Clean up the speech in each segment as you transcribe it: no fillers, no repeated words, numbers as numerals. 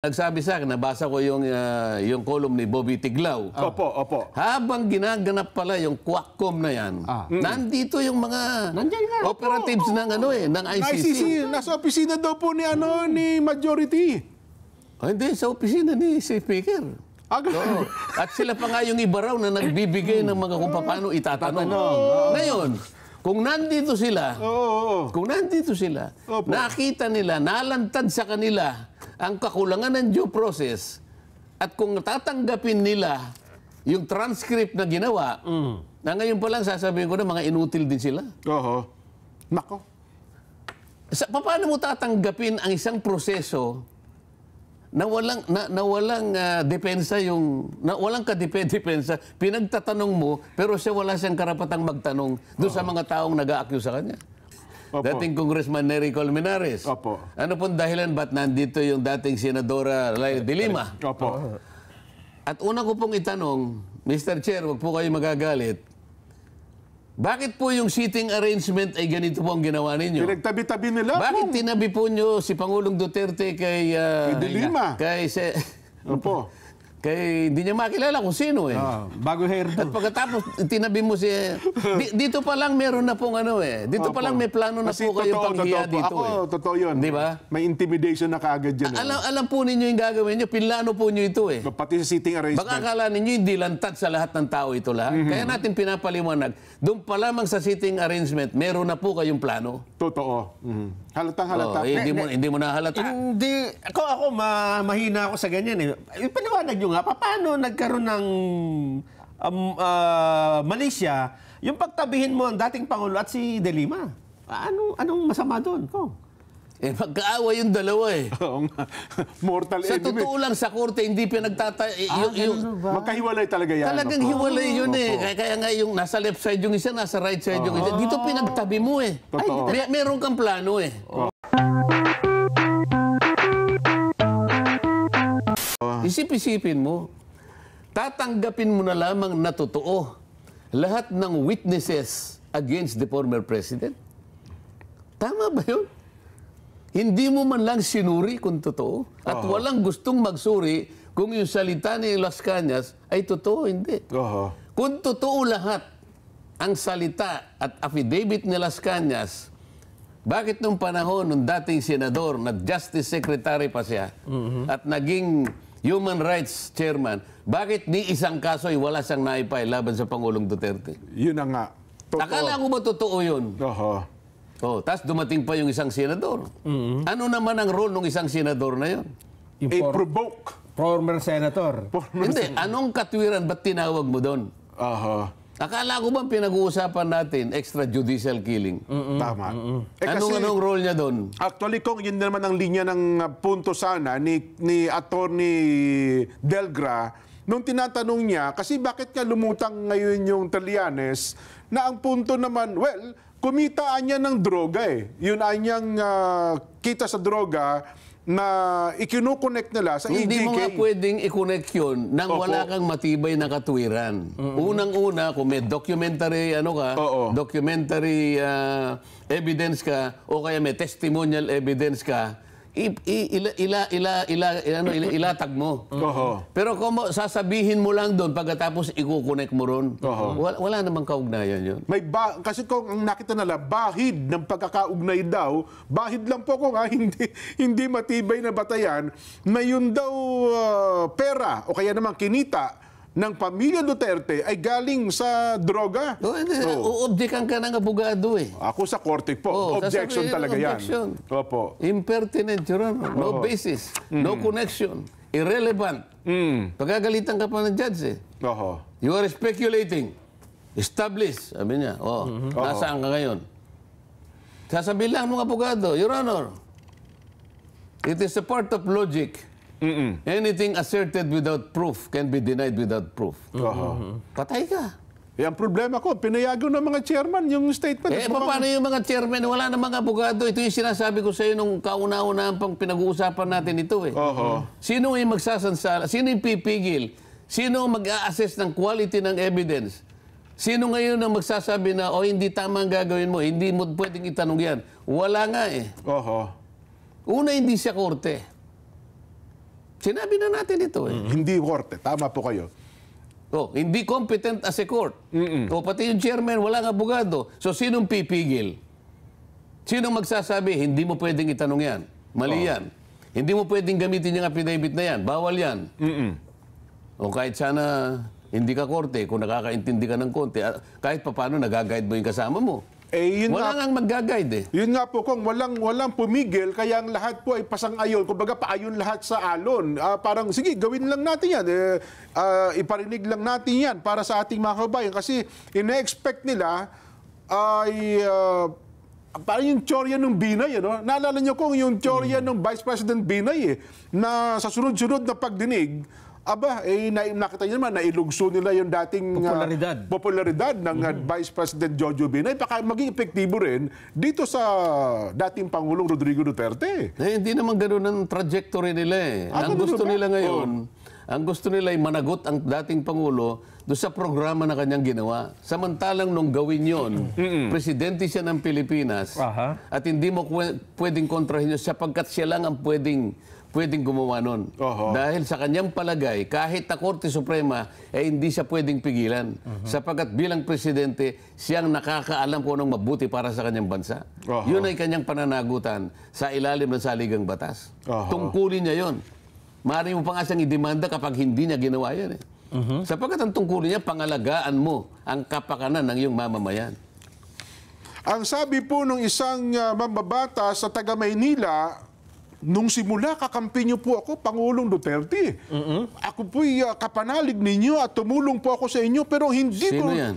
Nagsabi sa akin, nabasa ko yung column ni Bobby Tiglao. Opo. Habang ginaganap pala yung Quackcom na yan, nandito yung mga operatives ng ng ICC. Nasa opisina daw po ni Majority. Hindi, sa opisina ni Speaker. Oo. At sila pa nga yung iba raw na nagbibigay ng mga kung paano itatanong. Ngayon, kung nandito sila, nakita nila, nalantad sa kanila ang kakulangan ng due process at kung tatanggapin nila yung transcript na ginawa, na ngayon pa lang sasabihin ko na mga inutil din sila. Nako. Paano mo tatanggapin ang isang proseso na walang depensa walang kadepensa, pinagtatanong mo, pero siya wala siyang karapatang magtanong doon sa mga taong nag-a-accuse sa kanya. Dating Congressman Nery Colmenares. Ano pong dahilan ba't nandito yung dating Senadora Laila de Lima? At una ko pong itanong, Mr. Chair, wag po kayo magagalit, bakit po yung seating arrangement ay ganito po ang ginawa ninyo? Pinagtabi-tabi nila. Bakit tinabi po nyo si Pangulong Duterte kay de Lima? Kay hindi niya makilala kung sino bago hairdo. At pagkatapos tinabi mo dito pa lang meron na pong dito pa lang may plano na po kayong panghiya dito. Totoo yun. Di ba? May intimidation na kaagad dyan. Alam po ninyo yung gagawin nyo, pinlano po nyo ito Pati sa seating arrangement. Baka akala ninyo hindi lantad sa lahat ng tao ito lahat. Kaya natin pinapaliwanag, doon pa lamang sa seating arrangement, meron na po kayong plano. Totoo. Halatang-halata. Hindi mo nahalata. Hindi. Ako mahina ako sa ganyan Ipaliwanag nyo nga, paano nagkaroon ng Malaysia, yung pagtabihin mo ang dating Pangulo at si De Lima? Anong masama doon? Magkaaway yung dalawa Mortal Sa enemy. totoo lang, sa korte, hindi magkahiwalay talaga yan. Talagang hiwalay yun Kaya nga yung nasa left side yung isa, nasa right side yung isa. Dito pinagtabi mo meron kang plano Isip-isipin mo, tatanggapin mo na lamang na totoo lahat ng witnesses against the former president? Tama ba yun? Hindi mo man lang sinuri kung totoo at walang gustong magsuri kung yung salita ni Las Cañas ay totoo, hindi. Kung totoo lahat ang salita at affidavit ni Las Cañas, bakit nung panahon ng dating senador na Justice Secretary pa siya at naging Human Rights Chairman, bakit ni isang kaso ay wala siyang naipay laban sa Pangulong Duterte? Yun na nga. Totoo. Akala ko ba totoo yun? Tapos dumating pa yung isang senador. Ano naman ang role ng isang senador na yun? Provoke. Former senator. Hindi. Anong katwiran ba't tinawag mo doon? Akala ko bang pinag-uusapan natin extrajudicial killing? Tama. Anong role niya doon? Actually, kung yun naman ang linya ng punto sana ni Attorney Delgra, nung tinatanong niya, kasi bakit ka lumutang ngayon yung Trillanes, na ang punto naman, kumitaan niya ng droga Yun ay niyang kita sa droga na ikinukonect nila sa EJK. Hindi mo nga pwedeng i-connect yun nang wala kang matibay na katwiran. Unang-una, kung may documentary, documentary evidence ka, o kaya may testimonial evidence ka, ilatag mo. Pero kung sasabihin mo lang doon pagkatapos ikukonek mo ron, wala namang kaugnayan yun. Kasi kung ang nakita nila, bahid ng pagkakaugnay daw, bahid lang po kung hindi matibay na batayan, na yun daw pera o kaya naman kinita ng pamilya Duterte ay galing sa droga. Uobjekan ka ng abogado Ako sa korte po. Objection talaga yan. Impertinent, Your Honor. No basis. No connection. Irrelevant. Pagkagalitan ka pa ng judge You are speculating. Establish. Sabi niya. Nasaan ka ngayon? Sasabihin lang ng abogado, Your Honor, it is a part of logic. Anything asserted without proof can be denied without proof. Patay ka. Ang problema ko, pinayago ng mga chairman yung statement. Paano yung mga chairman? Wala na mga abogado. Ito yung sinasabi ko sa iyo nung kauna-unahan pang pinag-uusapan natin ito Sino yung magsasansala? Sino yung pipigil? Sino mag-a-assess ng quality ng evidence? Sino ngayon ang magsasabi na, hindi tama ang gagawin mo, hindi mo pwedeng itanong yan? Wala nga Una, hindi siya korte. Sinabi na natin ito eh. Hindi korte. Tama po kayo. Oh, hindi competent as a court. O pati yung chairman, walang abogado. So, sinong pipigil? Sinong magsasabi, hindi mo pwedeng itanong yan? Mali yan. Hindi mo pwedeng gamitin yung affidavit na yan. Bawal yan. O kahit sana hindi ka korte, kung nakakaintindi ka ng konti, kahit paano nagaguide mo yung kasama mo. Yun Wala nga, nang mag-guide eh. yun nga po kung walang pumigil, kaya ang lahat po ay pasang-ayon. Kumbaga paayon lahat sa alon. Parang, sige, gawin lang natin yan. Iparinig lang natin yan para sa ating mga kababayan. Kasi ina-expect nila ay parang yung tsorya ng Binay. Ano? Naalala niyo kung yung tsorya ng Vice President Binay na sa sunod-sunod na pagdinig, nakita niyo naman, nailugso nila yung dating popularidad ng Vice President Jojo Binay. Baka maging epektibo rin dito sa dating Pangulong Rodrigo Duterte. Hindi naman ganoon ang trajectory nila eh. Ang gusto nila ngayon, ang gusto nila ay managot ang dating Pangulo doon sa programa na kanyang ginawa. Samantalang nung gawin yon, presidente siya ng Pilipinas at hindi mo pwedeng kontrahin yun sapagkat siya lang ang pwedeng gumawa nun. Dahil sa kanyang palagay, kahit na Korte Suprema, hindi siya pwedeng pigilan. Sapagkat bilang presidente, siyang nakakaalam kung anong mabuti para sa kanyang bansa. Yun ay kanyang pananagutan sa ilalim ng saligang batas. Tungkulin niya yon. Maaari mo pa nga siyang idemanda kapag hindi niya ginawa yan. Sapagkat ang tungkulin niya, pangalagaan mo ang kapakanan ng iyong mamamayan. Ang sabi po ng isang mamabata sa taga Maynila, nung simula, kakampi niyo po ako, Pangulong Duterte. Ako po'y kapanalig ninyo at tumulong po ako sa inyo, pero hindi Sino ko... yan?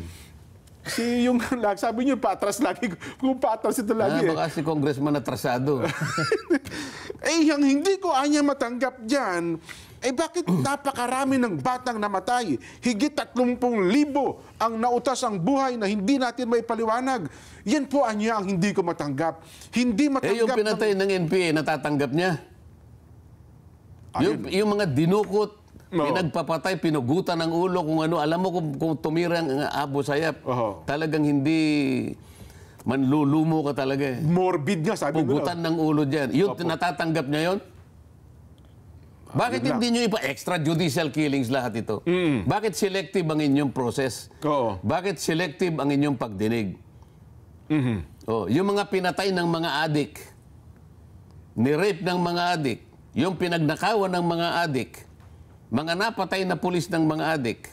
Si yung, sabi niyo, patras lagi. Kung patras ito lagi. Baka si congressman atrasado. Yung hindi ko anya matanggap dyan, bakit napakarami ng batang namatay? Higit 30,000 ang nautas ang buhay na hindi natin may paliwanag. Yan po anya ang hindi ko matanggap. Hindi matanggap... Yung pinatay ng NPA, natatanggap niya? Yung mga dinukot, pinagpapatay, pinugutan ng ulo, kung ano, alam mo kung tumirang ang Abu Sayyaf, talagang hindi manlulumo ka talaga eh. Morbid nga, sabi ko. Pugutan ng ulo dyan. Yun, natatanggap niya yun? Bakit hindi nyo extrajudicial killings lahat ito? Bakit selective ang inyong process? Bakit selective ang inyong pagdinig? Yung mga pinatay ng mga adik, ni-rape ng mga adik, yung pinagnakawan ng mga adik, mga napatay na pulis ng mga adik,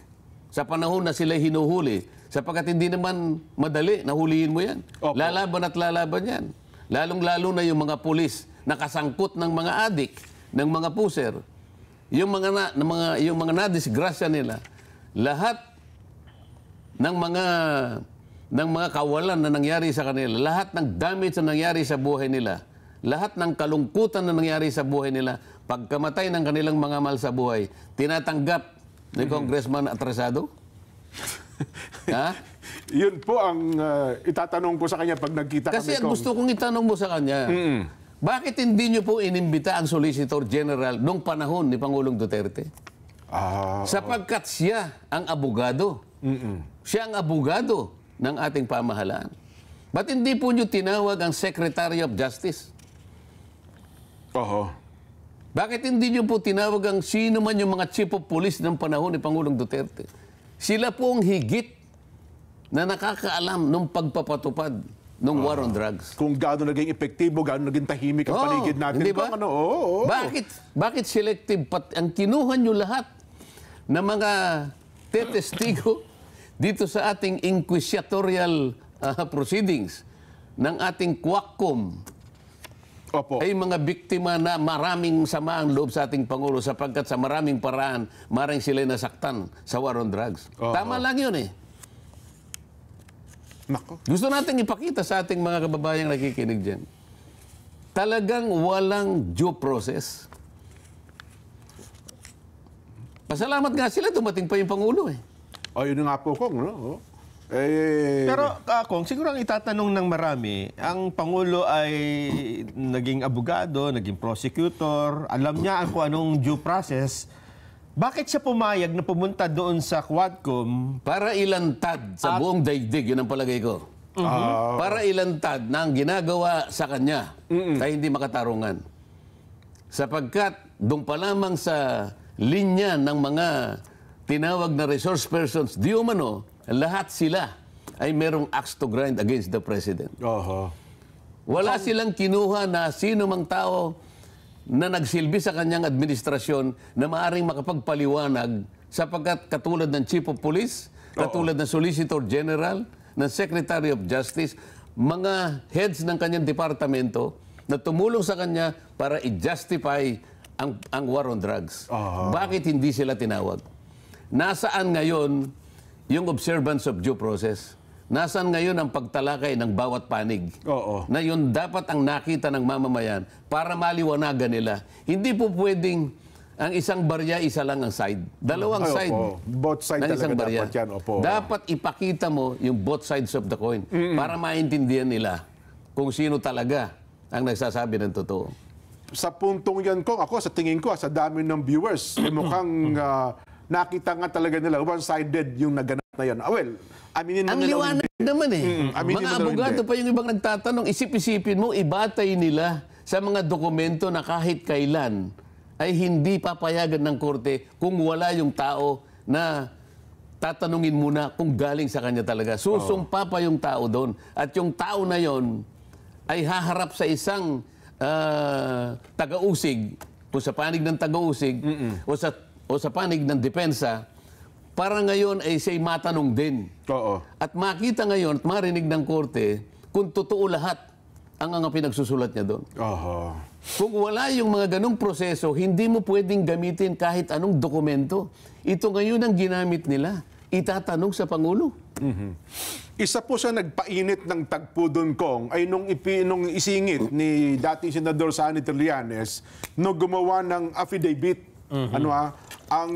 sa panahon na sila hinuhuli, sapagkat hindi naman madali, nahulihin mo yan. Lalaban at lalaban yan. Lalong-lalo na yung mga pulis na kasangkot ng mga adik, ng mga puser, yung mga nadisgrasya nila, lahat ng mga kawalan na nangyari sa kanila, lahat ng damage na nangyari sa buhay nila, lahat ng kalungkutan na nangyari sa buhay nila, pagkamatay ng kanilang mga mahal sa buhay, tinatanggap ni Congressman atrasado? Ha? Yun po ang itatanong ko sa kanya pag nagkita Kasi kami. Kasi gusto kong itanong mo sa kanya, bakit hindi nyo po inimbita ang Solicitor General nung panahon ni Pangulong Duterte? Sapagkat siya ang abogado. Siya ang abogado ng ating pamahalaan. Ba't hindi po nyo tinawag ang Secretary of Justice? Bakit hindi nyo po tinawag ang sino man yung mga chief of police ng panahon ni Pangulong Duterte? Sila po ang higit na nakakaalam ng pagpapatupad ng war on drugs. Kung gaano naging epektibo, gaano naging tahimik ang paligid natin. Hindi ba? Bakit selective? Ang kinuha nyo lahat ng mga tetestigo dito sa ating inquisitorial proceedings ng ating Quackcom ay mga biktima na maraming sama ang loob sa ating Pangulo sapagkat sa maraming paraan, maraming sila nasaktan sa war on drugs. Tama lang yun eh. Nako. Gusto natin ipakita sa ating mga kababayang nakikinig dyan. Talagang walang due process. Pasalamat nga sila, dumating pa yung Pangulo eh. Yun nga po, Kong. No? Pero, Kong, siguro ang itatanong ng marami, ang Pangulo ay naging abogado, naging prosecutor, alam niya kung anong due process. Bakit siya pumayag na pumunta doon sa Quadcom? Para ilantad sa buong daigdig, yun ang palagay ko. Para ilantad na ang ginagawa sa kanya ay hindi makatarungan. Sapagkat doon pa lamang sa linya ng mga tinawag na resource persons, di umano, lahat sila ay merong axe to grind against the President. Oho. Wala silang kinuha na sino mang tao na nagsilbi sa kanyang administrasyon na maaring makapagpaliwanag sapagkat katulad ng Chief of Police, katulad ng Solicitor General, ng Secretary of Justice, mga heads ng kanyang departamento na tumulong sa kanya para i-justify ang war on drugs. Bakit hindi sila tinawag? Nasaan ngayon yung observance of due process? Nasaan ngayon ang pagtalakay ng bawat panig? Na yun dapat ang nakita ng mamamayan para maliwanagan nila. Hindi po pwedeng ang isang barya, isa lang ang side. Dalawang side. Both side ng talaga isang barya. dapat yan. Dapat ipakita mo yung both sides of the coin para maintindihan nila kung sino talaga ang nagsasabi ng totoo. Sa puntong yan, Kong, ako sa tingin ko, sa dami ng viewers, mukhang nakita nga talaga nila, one-sided yung naganap na yan. Well, aminin mo ang liwanag naman eh. Mga abogado pa yung ibang nagtatanong, isip-isipin mo, ibatay nila sa mga dokumento na kahit kailan ay hindi papayagan ng korte kung wala yung tao na tatanungin muna kung galing sa kanya talaga. Susumpa pa yung tao doon. At yung tao na yon ay haharap sa isang taga-usig, kung sa panig ng taga-usig, o sa panig ng depensa, para ngayon ay siya'y matanong din. At makita ngayon at marinig ng korte kung totoo lahat ang pinagsusulat niya doon. Kung wala yung mga ganong proseso, hindi mo pwedeng gamitin kahit anong dokumento. Ito ngayon ang ginamit nila. Itatanong sa Pangulo. Isa po sa nagpainit ng tagpo doon, Kong, ay nung isingit ni dating Senador Sani Trillanes nung gumawa ng affidavit. Ang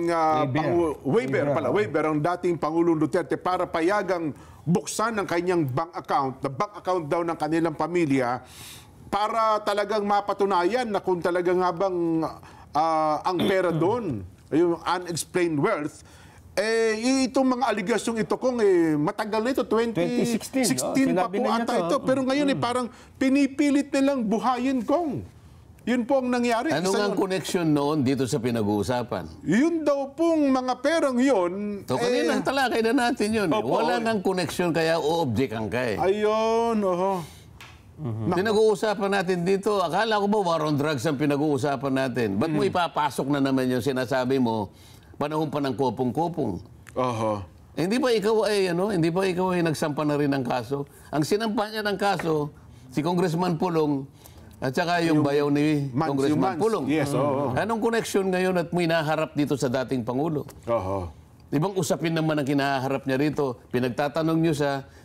waiver ang dating Pangulong Duterte para payagang buksan ang kanyang bank account, the bank account daw ng kanilang pamilya, para talagang mapatunayan na kung talaga nga bang ang pera doon, yung unexplained wealth, itong mga aligasyong ito, Kong, matagal na ito, 2016 pa po ata ito. Pero ngayon parang pinipilit nilang buhayin, Kong. Yun po ang nangyari. Ano nga ang connection noon dito sa pinag-uusapan? Yun daw pong mga perang yun. So kanina talakay na natin yun. Wala nang connection kaya o-objectan ka eh. Ayun, Pinag-uusapan natin dito, akala ko ba war on drugs ang pinag-uusapan natin? Ba't mo ipapasok na naman yung sinasabi mo, panahon pa ng kopong-kopong? Hindi ba ikaw ay nagsampa na rin ng kaso? Ang sinampa niya ng kaso, si Congressman Pulong, at saka yung bayaw ni Congressman Pulong. Anong connection ngayon at mo inaharap dito sa dating Pangulo? Ibang usapin naman ang kinaharap niya rito. Pinagtatanong niyo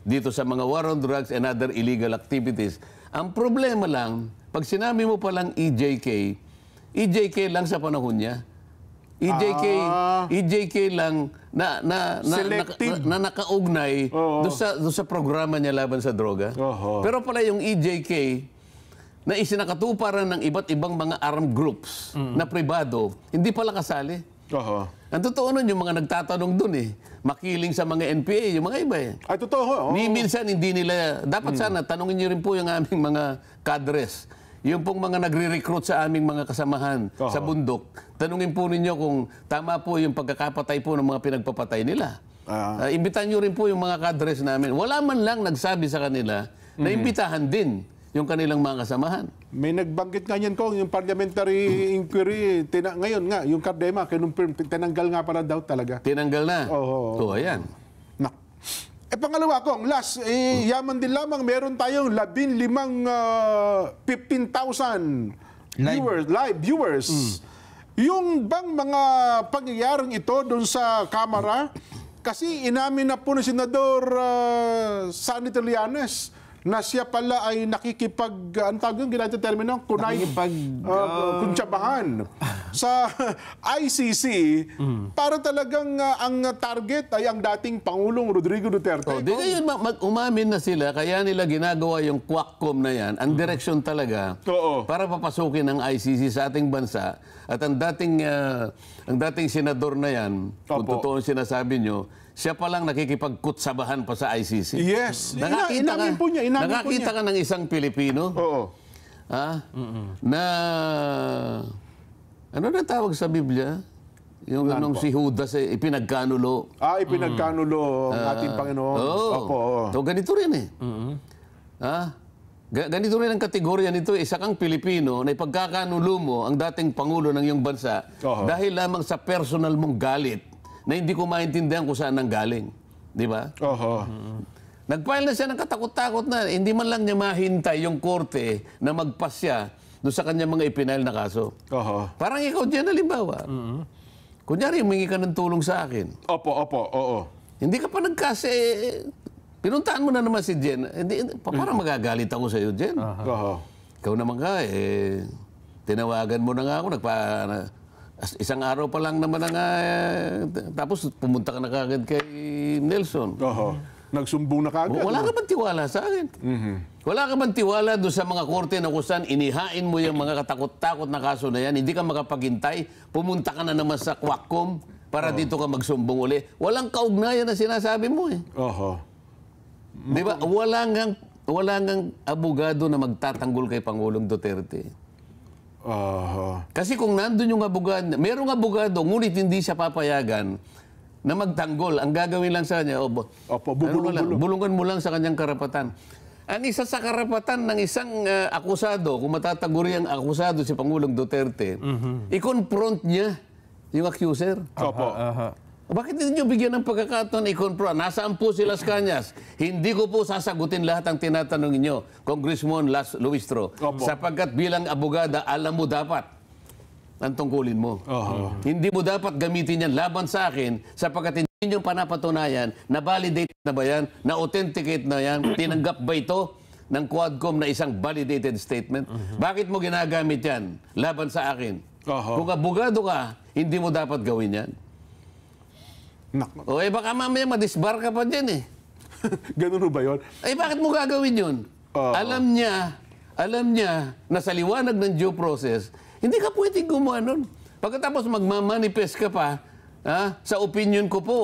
dito sa mga war on drugs and other illegal activities. Ang problema lang, pag sinabi mo palang EJK lang sa panahon niya. EJK lang na nakaugnay doon sa programa niya laban sa droga. Pero pala yung EJK na isinakatuparan ng iba't ibang mga armed groups na pribado, hindi pala kasali. Ang totoo nun, yung mga nagtatanong dun makiling sa mga NPA, yung mga iba Ay, totoo. Minsan hindi nila, dapat sana, tanungin niyo rin po yung aming mga cadres, yung pong mga nagre-recruit sa aming mga kasamahan sa bundok, tanungin po ninyo kung tama po yung pagkakapatay po ng mga pinagpapatay nila. Imbitan niyo rin po yung mga cadres namin. Wala man lang nagsabi sa kanila na imbitahan din yung kanilang mga kasamahan. May nagbanggit nga yan, Kong, yung parliamentary inquiry, ngayon nga, yung Cardema, tinanggal nga pala daw talaga. Tinanggal na? So, ayan. Pangalawa, Kong, last, yaman din lamang, meron tayong 15,000 live viewers. Yung bang mga pangyayaring ito doon sa Kamara, kasi inamin na po ni Senador Sani Trillanes na siya pala ay ang tawag yung ginagawa termino, kuntsabahan sa ICC para talagang ang target ay ang dating Pangulong Rodrigo Duterte. Di ngayon umamin na sila, kaya nila ginagawa yung Quackcom na yan, ang direksyon talaga para papasukin ng ICC sa ating bansa. At ang dating senador na yan, kung totoo ang sinasabi nyo, siya palang nakikipagkutsabahan pa sa ICC. Yes. Nakakita ka ng isang Pilipino na Ano na tawag sa Biblia? Yung anong si Judas ipinagkanulo. Ipinagkanulo ang ating Panginoon. Opo. So, ganito rin eh. Ganito rin ang kategorya nito. Isa kang Pilipino na ipagkakanulo mo ang dating Pangulo ng iyong bansa dahil lamang sa personal mong galit na hindi ko maintindihan kung saan nang galing. Di ba? Nag-file na siya ng katakot-takot na. Hindi man lang niya mahintay yung korte na magpasya doon sa kanya mga ipinail na kaso. Parang ikaw dyan, halimbawa. Kunyari, humingi ka ng tulong sa akin. Oo. Hindi ka pa nagkasi. Pinuntahan mo na naman si Jen. Parang magagalit ako sa iyo, Jen. Ikaw naman ka, tinawagan mo na nga ako. Isang araw pa lang naman na nga. Tapos pumunta ka na kagad kay Nelson. Nagsumbong na kagad. Wala ka bang tiwala sa akin? Wala ka bang tiwala doon sa mga korte na kung saan inihain mo yung mga katakot-takot na kaso na yan, hindi ka makapaghintay, pumunta ka na naman sa Quacom para dito ka magsumbong uli. Walang kaugnayan na sinasabi mo eh. Di ba? Wala ngang abogado na magtatanggol kay Pangulong Duterte. Kasi kung nandun yung abogado, merong abogado, ngunit hindi siya papayagan na magtanggol. Ang gagawin lang sa kanya, bulungan mo lang sa kanyang karapatan. Ang isa sa karapatan ng isang akusado, kung matataguri ang akusado si Pangulong Duterte, i-confront niya yung accuser. Bakit hindi nyo bigyan ng pagkakataon i-confront? Nasaan po si Las Cañas? Hindi ko po sasagutin lahat ang tinatanong ninyo, Congressman Luistro. Sapagkat bilang abogada, alam mo dapat ang tungkulin mo. Hindi mo dapat gamitin yan laban sa akin sapagkat hindi nyo panapatunayan na validate na ba yan, na authenticate na yan, tinanggap ba ito ng Quadcom na isang validated statement? Bakit mo ginagamit yan laban sa akin? Kung abogado ka, hindi mo dapat gawin yan. O baka mamaya madisbar ka pa dyan eh. Ganun ba yun? Bakit mo gagawin yun? Alam niya na sa liwanag ng due process, hindi ka pwedeng gumawa nun. Pagkatapos magmamanifest ka pa, sa opinion ko po,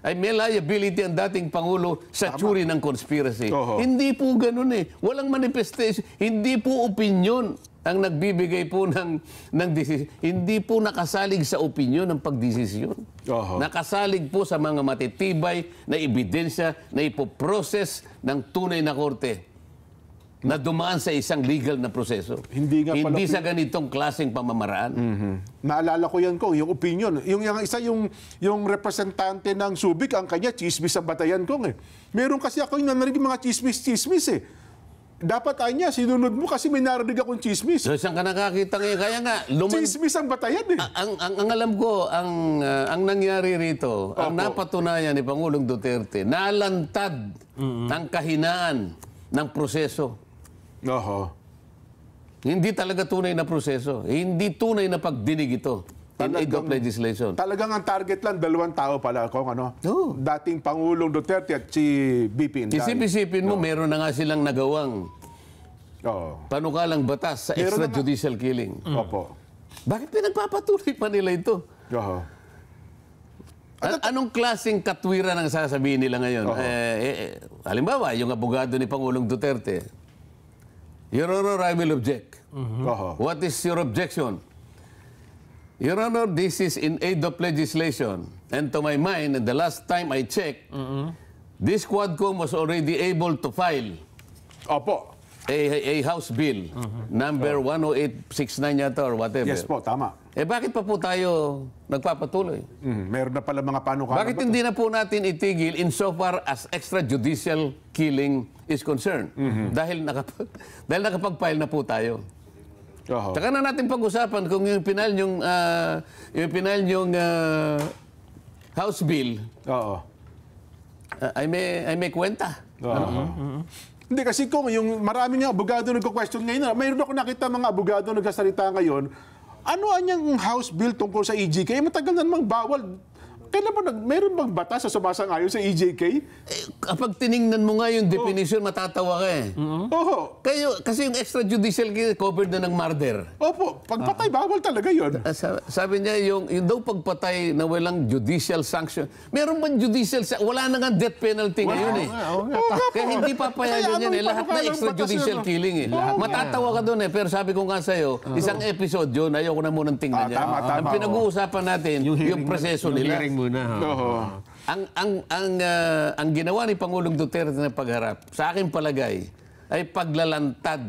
ay may liability ang dating Pangulo sa tsuri ng conspiracy. Hindi po ganun eh. Walang manifestation. Hindi po opinion ang nagbibigay po ng desisyon. Hindi po nakasalig sa opinion ng pagdesisyon. Nakasalig po sa mga matitibay na ebidensya na ipoprocess ng tunay na korte na dumaan sa isang legal na proseso. Hindi sa ganitong klaseng pamamaraan. Naalala ko yan, Kong, yung opinion. Yung representante ng Subic, ang kanya, chismis sa batayan, Kong. Meron kasi ako yung narinig mga chismis eh. Dapat niya, sinunod mo kasi may narinig akong chismis. So, saan ka nakakita ngayon? Kaya nga, chismis ang batayan eh. Ang alam ko, ang nangyari rito, ang napatunayan ni Pangulong Duterte, nalantad ang kahinaan ng proseso. Hindi talaga tunay na proseso. Hindi tunay na pagdinig ito in aid of legislation. Talagang ang target lang, 2 tao pala, Kong, dating Pangulong Duterte at si BP Inday. Isip-isipin mo, meron na nga silang nagawang panukalang batas sa extrajudicial killing. Bakit pinagpapatuloy pa nila ito? Anong klaseng katwiran ang sasabihin nila ngayon? Halimbawa, yung abogado ni Pangulong Duterte, Your Honor, I will object. What is your objection? Your Honor, this is in aid of legislation. And to my mind, the last time I checked, this Quadcom was already able to file a House Bill, number 10869 yata or whatever. Yes po, tama. Bakit pa po tayo nagpapatuloy? Meron na pala mga panukala. Bakit hindi na po natin itigil insofar as extrajudicial killing is concerned? Dahil nakapag-file na po tayo. Tsaka na natin pag-usapan kung yung pinal yung House Bill ay may kwenta. Hindi kasi kung yung marami nga abogado nagko-question ngayon, mayroon ako nakita mga abogado nagsasalita ngayon, ano anyang House Bill tungkol sa EJK? Matagal na namang bawal. kailan ba meron bang batas sa sumasang-ayon sa EJK? Kapag tiningnan mo nga yung definition, matatawa ka eh. Oho. Kasi yung extrajudicial covered na ng murder. Opo, pagpatay, bawal talaga yun. Sabi niya, yung daw pagpatay na walang judicial sanction. Meron bang judicial wala na nga death penalty ngayon eh. Kaya hindi papayagan yan eh. Lahat na extrajudicial killing eh. Matatawa ka doon eh. Pero sabi ko nga sa'yo, isang episode yun, ayoko na munang tingnan niya. Tama, Ang pinag-uusapan natin, yung proseso nila. Muna. Ang ginawa ni Pangulong Duterte na pagharap, sa aking palagay, ay paglalantad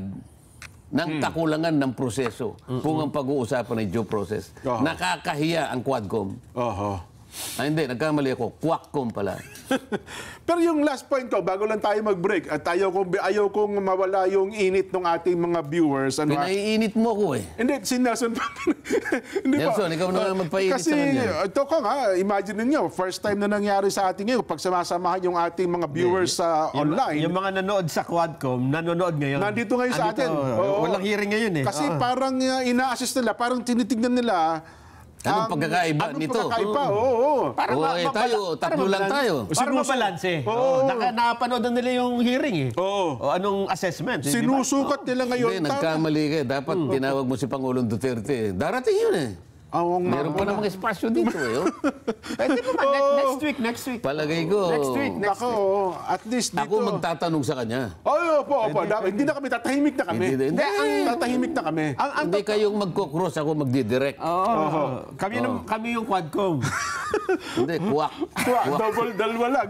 ng kakulangan ng proseso kung ang pag-uusapan ay due process. Nakakahiya ang Quadcom. Hindi, nagkamali ako. Quackcom pala. Pero yung last point ko, bago lang tayo mag-break, at ayaw kong mawala yung init ng ating mga viewers. Pinaiinit mo ako eh. Hindi, si Nelson pa. Nelson, ikaw na nga magpainit sa kanya. Kasi ito ka nga, imagine ninyo, first time na nangyari sa ating ngayon, pag samasamahan yung ating mga viewers sa online. Yung mga nanood sa Quadcom, nanonood ngayon. Nandito ngayon sa atin. Walang hearing ngayon eh. Kasi parang ina-assist nila, parang tinitignan nila. Anong pagkakaiba nito? Anong pagkakaiba? Oo. Tatlo lang tayo. Para mabalanse. Nakapanood na nila yung hearing eh. O anong assessment? Sinusukat nila ngayon. Hindi, nagkamali ka. Dapat tinawag mo si Pangulong Duterte. Darating yun eh. Meron pa namang espasyo dito eh. Pwede pa next week. Palagay ko. Next week. Ako, at least dito. Ako magtatanong sa kanya. Opo. Hindi na kami, tatahimik na kami. Hindi. Tatahimik na kami. Hindi kayong magkocross, ako magdidirect. Kami yung Quadcom. Hindi, kuwak. Dalawa lang.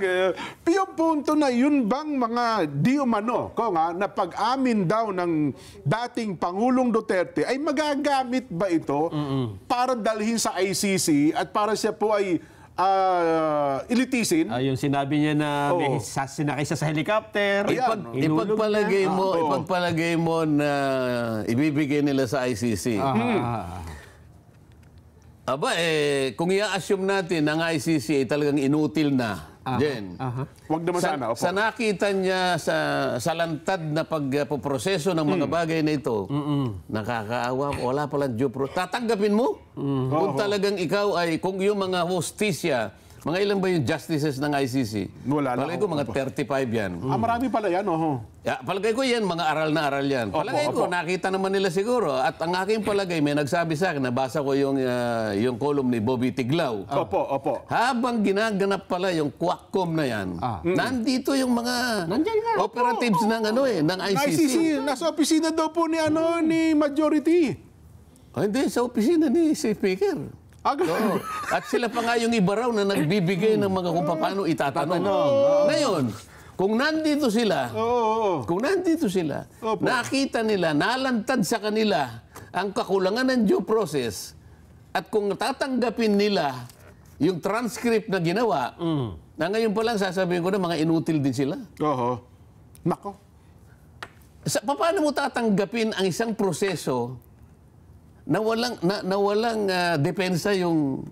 Yung punto na yun bang mga di umano, na pag-amin daw ng dating Pangulong Duterte, ay magagamit ba ito para dalhin sa ICC at para siya po ay ilitisin? Yung sinabi niya na may sinakay siya sa helicopter. Ipagpalagay mo na ibibigay nila sa ICC. Kung i-assume natin ang ICC ay talagang inutil na, Jen. Wag naman sana. Opo. Sa nakita niya sa lantad na pagpoproseso ng mga bagay na ito, nakakaawa, wala palang due process. Tatanggapin mo? Kung talagang ikaw ay, kung yung mga hostisya, mga ilan ba yung justices ng ICC? Wala lang. Palagay ko mga 35 yan. Marami pala yan, Palagay ko yan, mga aral na aral yan. Palagay ko, nakita naman nila siguro. At ang aking palagay, may nagsabi sa akin, nabasa ko yung column ni Bobby Tiglao. Opo. Habang ginaganap pala yung Quackcom na yan, nandito yung mga operatives ng ICC. Nasa opisina daw po ni Majority. Hindi, sa opisina ni Speaker. At sila pa nga yung iba raw na nagbibigay ng mga kung paano itatanong. Ngayon, kung nandito sila, nakita nila, nalantad sa kanila ang kakulangan ng due process at kung tatanggapin nila yung transcript na ginawa, na ngayon pa lang sasabihin ko na mga inutil din sila. Nako. Paano mo tatanggapin ang isang proseso na walang depensa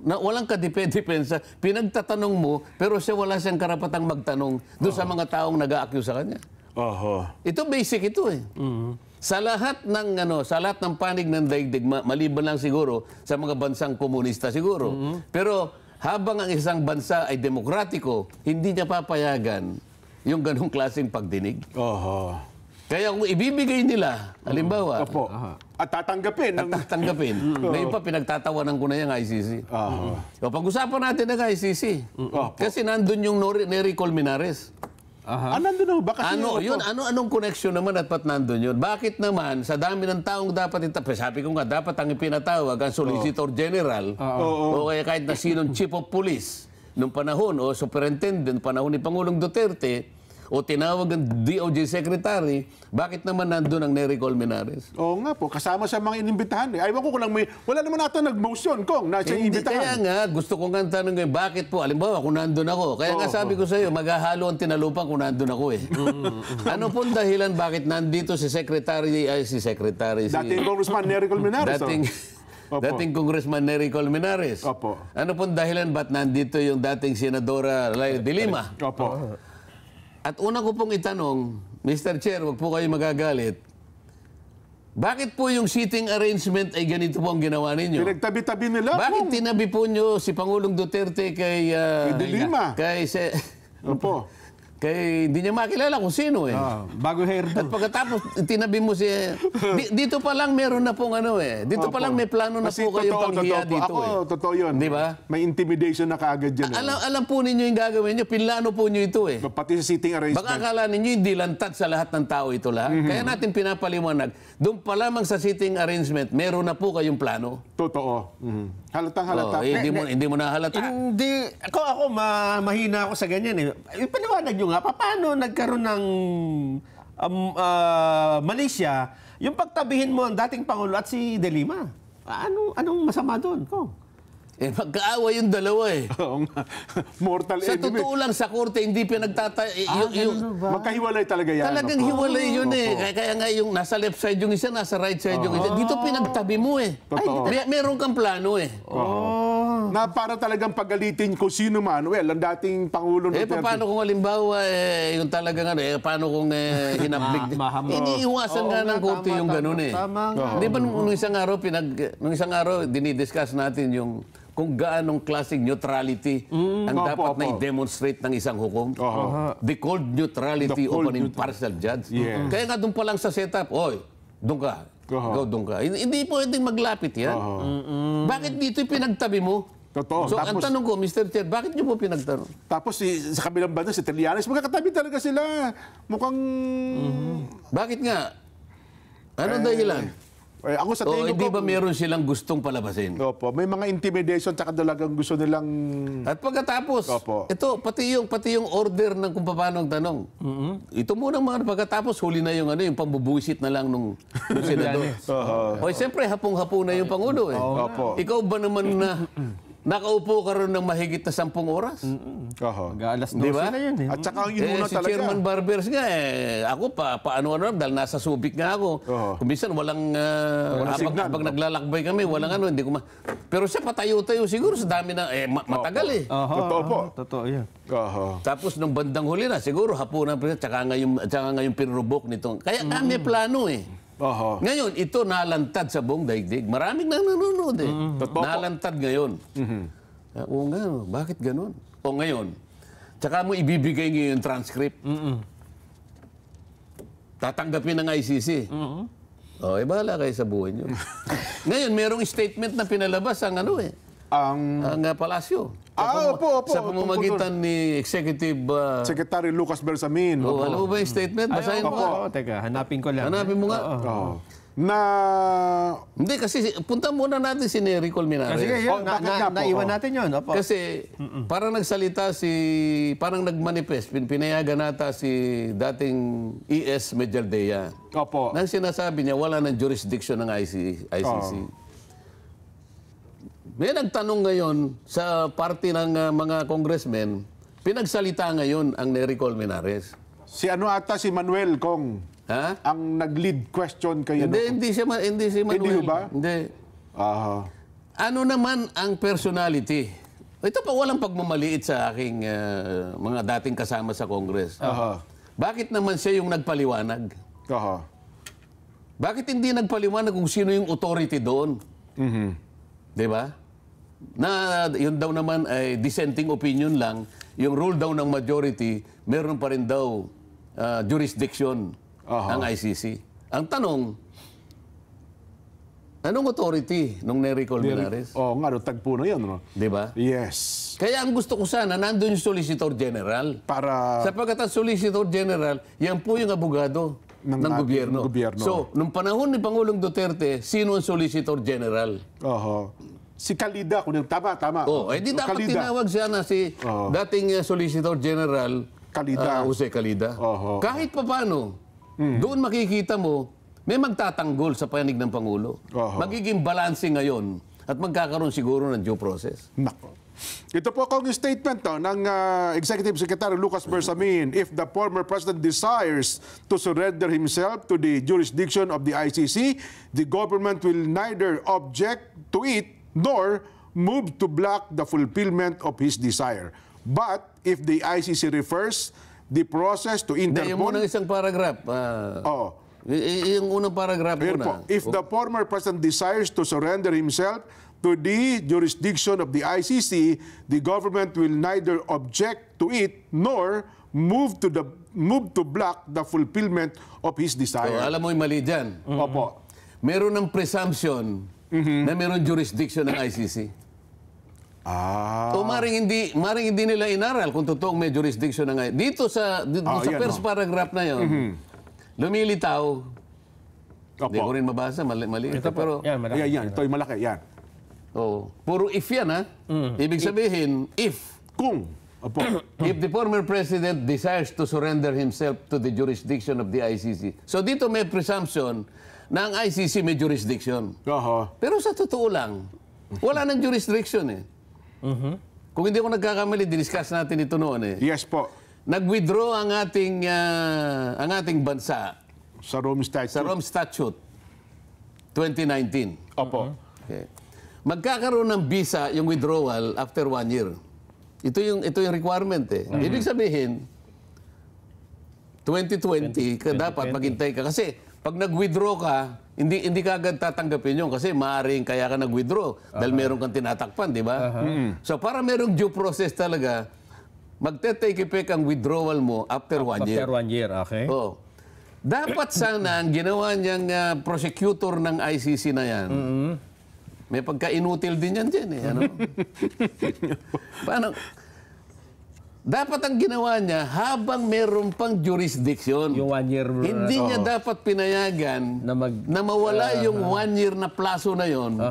walang kadepensa, pinagtatanong mo, pero siya wala siyang karapatang magtanong doon sa mga taong nag-a-accuse sa kanya. Ito basic ito eh. Sa lahat ng panig ng daigdig, maliban lang siguro sa mga bansang komunista siguro. Pero habang ang isang bansa ay demokratiko, hindi niya papayagan yung ganong klaseng pagdinig. Kaya kung ibibigay nila, halimbawa, at tatanggapin. Ngayon pa, pinagtatawanan ko na yung ICC. Pag-usapan natin ng ICC. Kasi nandun yung Nery Colmenares. Nandun ba? Kasi anong connection naman at pat nandun yun? Bakit naman, sa dami ng taong dapat sabi ko nga, dapat ang ipinatawag ang Solicitor General o kaya kahit na sinong Chief of Police nung panahon o Superintendent panahon ni Pangulong Duterte, o tinawag ang DOJ Secretary, bakit naman nandun ang Nery Colmenares? Oo nga po, kasama sa mga inimbitahan. Ayaw ko lang wala naman natin nag-motion na siya inimbitahan. Kaya nga, gusto ko nga tanong bakit po, alimbawa kung nandun ako. Kaya nga sabi ko sa iyo, maghahalo ang tinalupang kung nandun ako eh. Ano pong dahilan bakit nandito si dating Congressman Nery Colmenares. Dating Congressman Nery Colmenares. Ano pong dahilan ba't nandito yung dating Senadora Laila de Lima? At una ko pong itanong, Mr. Chair, wag po kayo magagalit. Bakit po yung seating arrangement ay ganito po ang ginawa ninyo? Pinagtabi-tabi nila. Bakit tinabi po nyo si Pangulong Duterte kay... Kay De Lima. Opo. Kay hindi niya makilala kung sino eh. Bago At hairdo. pagkatapos tinabi mo si... dito pa lang meron na pong ano eh. Dito pa lang may plano na Kasi po kayo panghiya totoo. dito Ako, totoo yun. Di ba? May intimidation na kaagad dyan. Alam po ninyo yung gagawin nyo. Pinlano po nyo ito eh. Pati sa seating arrangement. Baka akala ninyo hindi lantad sa lahat ng tao ito lahat. Kaya natin pinapaliwanag. Doon pa lamang sa seating arrangement, meron na po kayong plano. Totoo. Halatang halata. Hindi mo na halata. Hindi. Ako mahina ako sa ganyan eh. Ipaliwanag nyo nga, paano nagkaroon ng Malaysia, yung pagtabihin mo ang dating Pangulo at si De Lima? Anong masama doon? Magkaawa yung dalawa eh. Oo nga. Mortal Sa enemy. totoo lang, sa korte, hindi Magkahiwalay talaga yan. talagang hiwalay yun eh. Kaya nga yung nasa left side yung isa, nasa right side yung isa. Dito pinagtabi mo eh. Totoo. Meron kang plano eh. Na para talagang pagalitin kung sino man. Well, ang dating Pangulo Duterte. Paano kung halimbawa, yung talagang paano kung hinablig? Iniiwasan nga ng korte yung ganun eh. Tama nga. Di ba nung isang araw, dinidiscuss natin yung kung gaanong klaseng neutrality ang dapat na i-demonstrate ng isang hukom. The cold neutrality of an impartial judge. Yeah. Kaya nga doon pa lang sa setup, doon ka. Ikaw doon ka. Hindi pwedeng maglapit yan. Bakit dito pinagtabi mo? Totoo. So, ang tanong ko, Mr. Chair, bakit niyo po pinagtanong? Tapos sa kabilang banda, si Trillanes, magkakatabi talaga sila. Mukhang... Bakit nga? Ano dahilan? Ako sa O tingin hindi ko... ba meron silang gustong palabasin? Opo, may mga intimidation tsaka talagang gusto nilang... At pagkatapos, Opo. ito, pati yung order ng kung paano ang tanong. Ito muna mga pagkatapos, huli na yung yung pambubuisit na lang nung senador. O siyempre, hapong-hapo na yung Pangulo eh. Opo. Ikaw ba naman na nakaupo ka rin ng mahigit na 10 oras? Alas 12 Di ba? na yun eh. At saka ang inuna Si talaga... Chairman Barbers nga ako paano dahil nasa Subic nga ako. Kung minsan walang signal. pag naglalakbay kami, walang hindi ko pero siya patayo-tayo siguro sa dami na matagal eh. Totoo po. Totoo yan. Tapos nung bandang huli na siguro hapunan pa siya tsaka nga yung pinrubok nitong. Kaya may plano eh. Ngayon, ito nalantad sa buong daigdig. Maraming nang nanonood eh. Nalantad ngayon. Oo nga, bakit ganun? O ngayon, tsaka mo ibibigay ngayon yung transcript. Tatanggapin ng ICC. O, bahala kayo sa buhay nyo. Ngayon, merong statement na pinalabas ang ang palasyo. Opo. Sa pamamagitan ni Executive... Secretary Lucas Bersamin. alam mo ba yung statement? Basahin mo nga. Teka, hanapin ko lang. Hanapin mo nga. Na... Hindi, kasi punta muna natin si Nery Colmenares. Sige, yun. bakit nga po? Naiwan natin yun. Opo. Kasi parang nagsalita parang nagmanifest, pinayagan nata si dating ES Medialdea. Opo. Nang sinasabi niya, wala ng jurisdiction ng ICC. May nagtanong ngayon sa party ng mga congressmen, pinagsalita ngayon ang Nery Colmenares. Si si Manuel Kong. Ha? Ang nag-lead question kayo. Hindi si Manuel. Hindi ba? Hindi. Aha. Ano naman ang personality? Ito pa walang pagmamaliit sa aking mga dating kasama sa Congress. Bakit naman siya yung nagpaliwanag? Bakit hindi nagpaliwanag kung sino yung authority doon? Di ba? Na yun daw naman ay dissenting opinion lang. Yung rule daw ng majority, meron pa rin daw jurisdiction ang ICC. Ang tanong, anong authority nung Nery Colmenares? Tagpo na yun. No? Di ba? Yes. Kaya ang gusto ko sana, nandun yung Solicitor General. Para... Sapagkat ang Solicitor General, yan po yung abogado ng gobyerno. So, nung panahon ni Pangulong Duterte, sino ang Solicitor General? Si Calida, kung tama. Di dapat tinawag siya na si dating Solicitor General Calida. Jose Calida. Kahit pa paano, doon makikita mo, may magtatanggol sa panig ng Pangulo. Magiging balanse ngayon at magkakaroon siguro ng due process. Nako. Ito po ang statement ng Executive Secretary Lucas Bersamin. If the former president desires to surrender himself to the jurisdiction of the ICC, the government will neither object to it nor move to block the fulfillment of his desire. But if the ICC refers the process to Hindi, yung Interpol... muna isang paragraph. Yung unang paragraph Here muna. po, if the former president desires to surrender himself to the jurisdiction of the ICC, the government will neither object to it nor move to block the fulfillment of his So, desire. alam mo yung mali dyan. Opo. Meron ng presumption na meron jurisdiction ng ICC. O maring hindi nila inaral kung totoong may jurisdiction ng ICC. Dito sa yan, first paragraph na yon, lumilitaw. Hindi ko rin mabasa, mali. Ito Pero, Yan, malaki. Yan. Ito yung malaki. Yan. puro if yan, ha? Ibig sabihin, if. Kung. Opo. If the former president desires to surrender himself to the jurisdiction of the ICC. So dito may presumption na ang ICC may jurisdiction. Oho. Pero sa totoo lang, wala nang jurisdiction eh. Kung hindi ako nagkakamali, diniscuss natin ito noon eh. Yes po. Nag-withdraw ang ating bansa Sa Rome Statute. sa Rome Statute 2019. Opo. Okay. Magkakaroon ng visa yung withdrawal after 1 year. Ito yung requirement eh. Ibig sabihin, 2020 ka dapat maghintay ka. Kasi pag nag-withdraw ka, hindi ka agad tatanggapin yun kasi maaaring kaya ka nag-withdraw dahil meron kang tinatakpan, di ba? So para merong due process talaga, magte-take effect ang withdrawal mo after 1 year. After 1 year, okay. Oh. Dapat sana ang ginawa niyang prosecutor ng ICC na yan, may pagka-inutil din yan dyan eh. Ano? Paano? Dapat ang ginawa niya, habang meron pang jurisdiction, Yung 1 year... hindi niya dapat pinayagan na mawala yung 1 year na plaso na yon.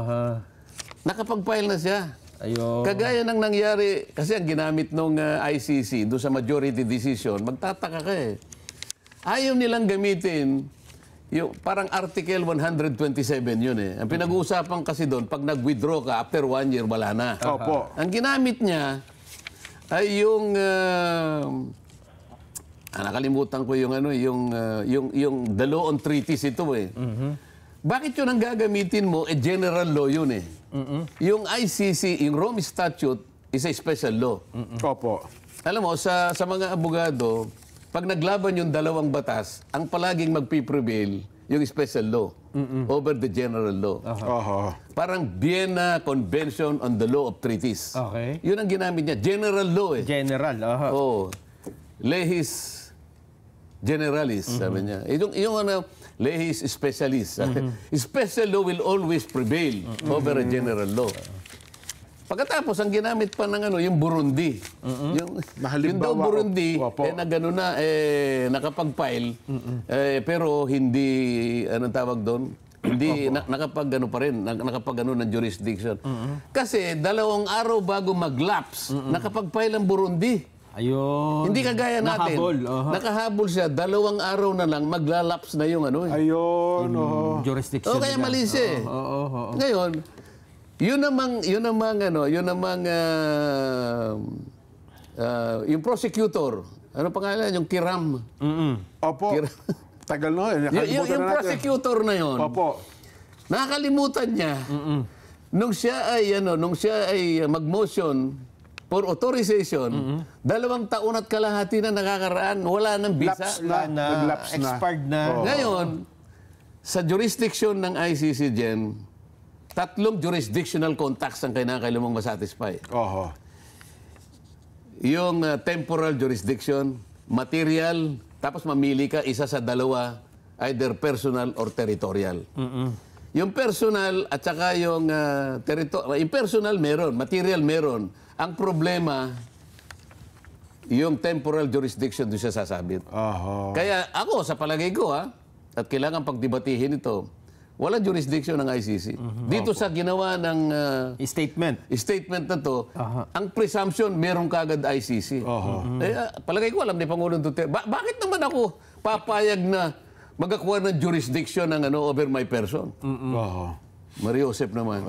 Nakapag-file na siya. Ayun. Kagaya ng nangyari, kasi ang ginamit ng ICC doon sa majority decision, magtataka ka eh. Ayaw nilang gamitin, yung, parang Article 127 yun eh. Ang pinag-uusapan kasi doon, pag nag-withdraw ka, after 1 year, wala na. Opo. Ang ginamit niya ay yung... nakalimutan ko yung the law on treaties ito eh. Bakit yun ang gagamitin mo? General law yun eh. Yung ICC, yung Rome Statute, is a special law. Opo. Alam mo, sa mga abogado, pag naglaban yung dalawang batas, ang palaging magpiprevail yung special law over the general law. Oho. Parang Vienna Convention on the Law of Treaties. Okay. Yun ang ginamit niya. General law eh. General, Oh. Lehis generalis, sabi niya. Yung lehis specialis. Special law will always prevail over a general law. Pagkatapos, ang ginamit pa ng yung Burundi. Yung daw Burundi, nakapag-file, pero hindi, anong tawag doon? Hindi, nakapag-ano pa rin, nakapag-ano ng jurisdiction. Kasi 2 araw bago mag-lapse, nakapag-file ang Burundi. Ayun. Hindi kagaya natin. Nakahabol. Nakahabol siya, 2 araw na lang, maglalaps na yung ano eh. Ayun. Oho. Jurisdiction. Kaya mali siya eh. Ngayon, yun namang yung prosecutor, ano pangalan? Yung Kiram. Opo. Tagal no. Yung prosecutor na yun, Opo. nakakalimutan niya, nung siya ay mag-motion for authorization, 2 taon at kalahati na nakakaraan, wala nang visa. Nag-lapse na. Expired na. Ngayon, sa jurisdiction ng ICC, Jen, 3 jurisdictional contacts ang kailangan mong masatisfy. Oho. Yung temporal jurisdiction, material, tapos mamili ka isa sa 2, either personal or territorial. Yung personal at saka yung yung personal meron, material meron. Ang problema, yung temporal jurisdiction doon siya sasabit. Oho. Kaya ako, sa palagay ko at kailangan pagdebatihin ito, walang jurisdiction ng ICC. Dito sa ginawa ng statement na to, ang presumption, merong kagad ICC. Palagay ko, alam ni Pangulong Duterte, bakit naman ako papayag na magakuha ng jurisdiction ng over my person? Mario Joseph naman.